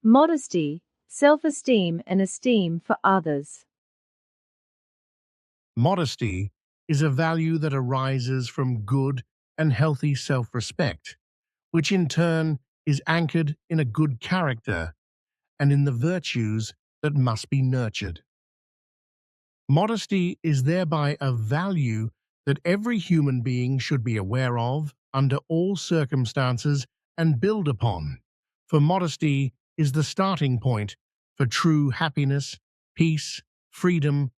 Modesty, self-esteem and esteem for others. Modesty is a value that arises from good and healthy self-respect, which in turn is anchored in a good character and in the virtues that must be nurtured. Modesty is thereby a value that every human being should be aware of under all circumstances and build upon, for modesty is the starting point for true happiness, peace, freedom,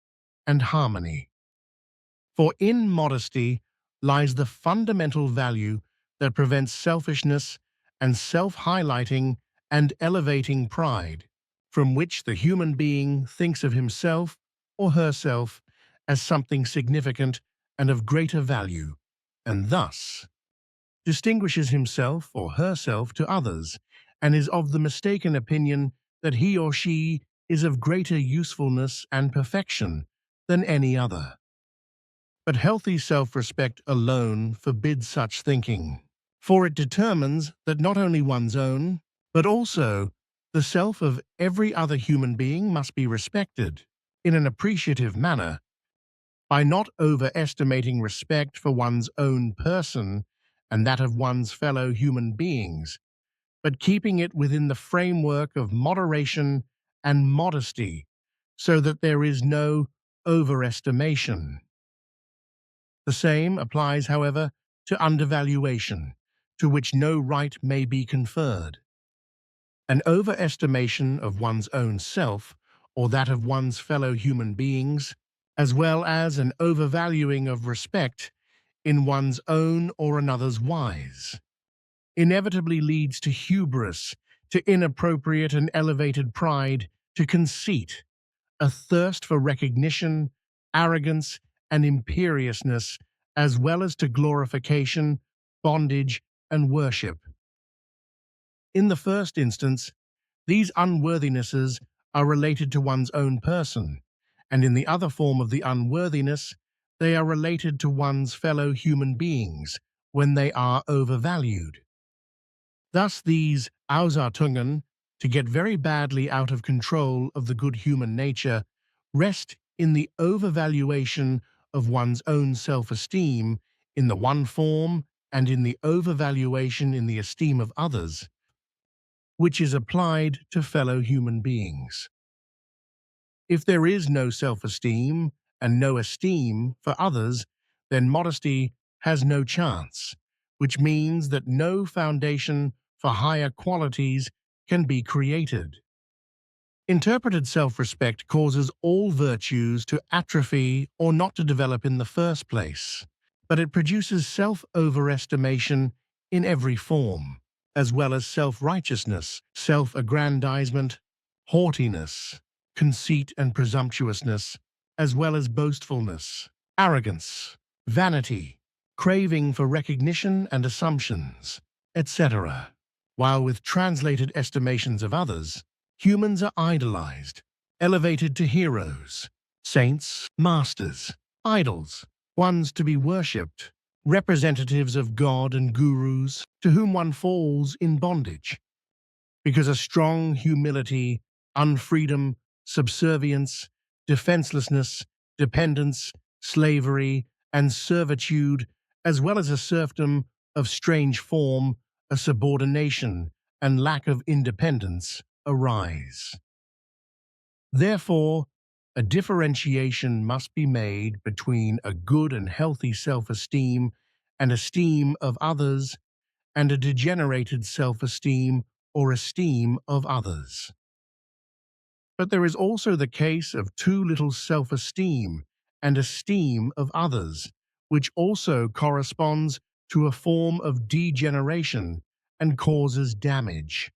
and harmony. For in modesty lies the fundamental value that prevents selfishness and self-highlighting and elevating pride, from which the human being thinks of himself or herself as something significant and of greater value, and thus distinguishes himself or herself to others, and is of the mistaken opinion that he or she is of greater usefulness and perfection than any other. But healthy self-respect alone forbids such thinking, for it determines that not only one's own, but also the self of every other human being must be respected in an appreciative manner, by not overestimating respect for one's own person and that of one's fellow human beings, but keeping it within the framework of moderation and modesty, so that there is no overestimation. The same applies, however, to undervaluation, to which no right may be conferred. An overestimation of one's own self, or that of one's fellow human beings, as well as an overvaluing of respect in one's own or another's wise, inevitably leads to hubris, to inappropriate and elevated pride, to conceit, a thirst for recognition, arrogance, and imperiousness, as well as to glorification, bondage, and worship. In the first instance, these unworthinesses are related to one's own person, and in the other form of the unworthiness, they are related to one's fellow human beings when they are overvalued. Thus these Ausartungen, to get very badly out of control of the good human nature, rest in the overvaluation of one's own self-esteem in the one form and in the overvaluation in the esteem of others, which is applied to fellow human beings. If there is no self-esteem and no esteem for others, then modesty has no chance, which means that no foundation for higher qualities can be created. Interpreted self-respect causes all virtues to atrophy or not to develop in the first place, but it produces self-overestimation in every form, as well as self-righteousness, self-aggrandizement, haughtiness, conceit and presumptuousness, as well as boastfulness, arrogance, vanity, craving for recognition and assumptions, etc. While with translated estimations of others, humans are idolized, elevated to heroes, saints, masters, idols, ones to be worshipped, representatives of God and gurus to whom one falls in bondage. Because a strong humility, unfreedom, subservience, defenselessness, dependence, slavery, and servitude, as well as a serfdom of strange form, a subordination, and lack of independence, arise. Therefore, a differentiation must be made between a good and healthy self-esteem and esteem of others, and a degenerated self-esteem or esteem of others. But there is also the case of too little self-esteem and esteem of others, which also corresponds to a form of degeneration and causes damage.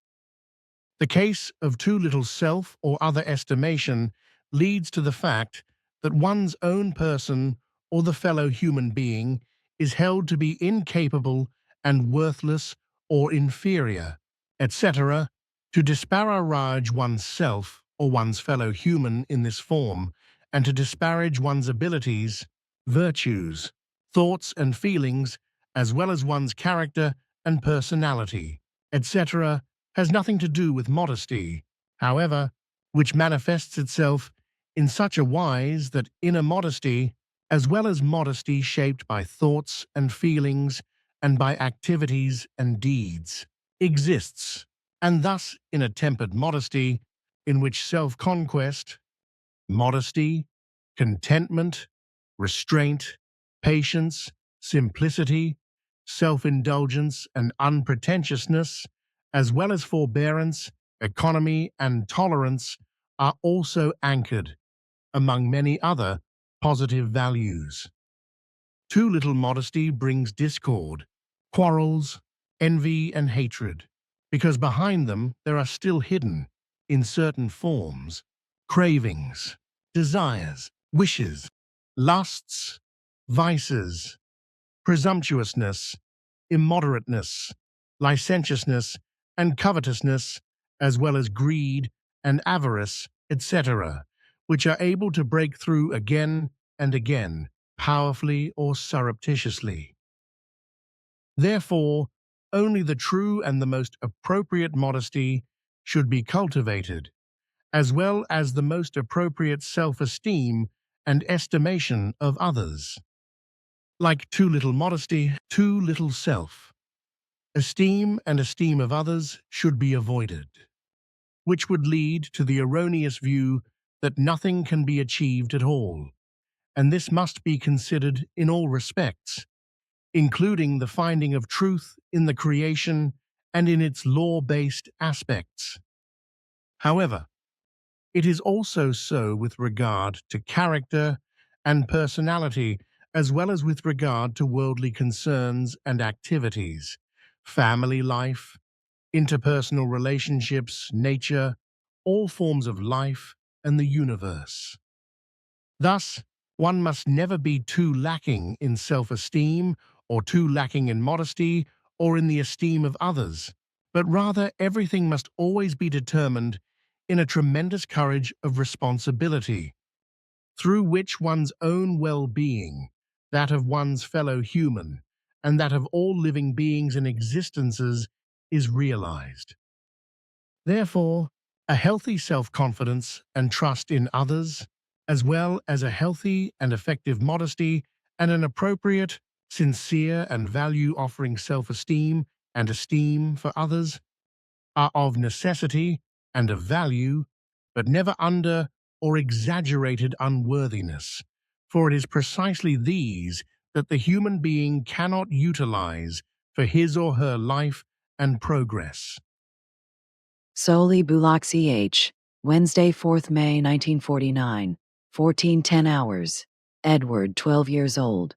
The case of too little self or other estimation leads to the fact that one's own person or the fellow human being is held to be incapable and worthless or inferior, etc. To disparage one's self or one's fellow human in this form, and to disparage one's abilities, virtues, thoughts and feelings, as well as one's character and personality, etc., has nothing to do with modesty, however, which manifests itself in such a wise that inner modesty, as well as modesty shaped by thoughts and feelings and by activities and deeds, exists, and thus in a tempered modesty in which self-conquest, modesty, contentment, restraint, patience, simplicity, self-indulgence, and unpretentiousness, as well as forbearance, economy, and tolerance, are also anchored, among many other positive values. Too little modesty brings discord, quarrels, envy, and hatred, because behind them there are still hidden, in certain forms, cravings, desires, wishes, lusts, vices, presumptuousness, immoderateness, licentiousness, and covetousness, as well as greed and avarice, etc., which are able to break through again and again, powerfully or surreptitiously. Therefore, only the true and the most appropriate modesty should be cultivated, as well as the most appropriate self-esteem and estimation of others. Like too little modesty, too little self. Esteem and esteem of others should be avoided, which would lead to the erroneous view that nothing can be achieved at all, and this must be considered in all respects, including the finding of truth in the creation and in its law-based aspects. However, it is also so with regard to character and personality, as well as with regard to worldly concerns and activities, family life, interpersonal relationships, nature, all forms of life, and the universe. Thus, one must never be too lacking in self-esteem or too lacking in modesty or in the esteem of others, but rather everything must always be determined in a tremendous courage of responsibility, through which one's own well-being, that of one's fellow human, and that of all living beings and existences is realized. Therefore, a healthy self-confidence and trust in others, as well as a healthy and effective modesty and an appropriate, sincere and value-offering self-esteem and esteem for others, are of necessity and of value, but never under or exaggerated unworthiness, for it is precisely these that the human being cannot utilize for his or her life and progress. Soli Bulak CH, Wednesday, 4th May 1949, 14:10 hours. Edward, 12 years old.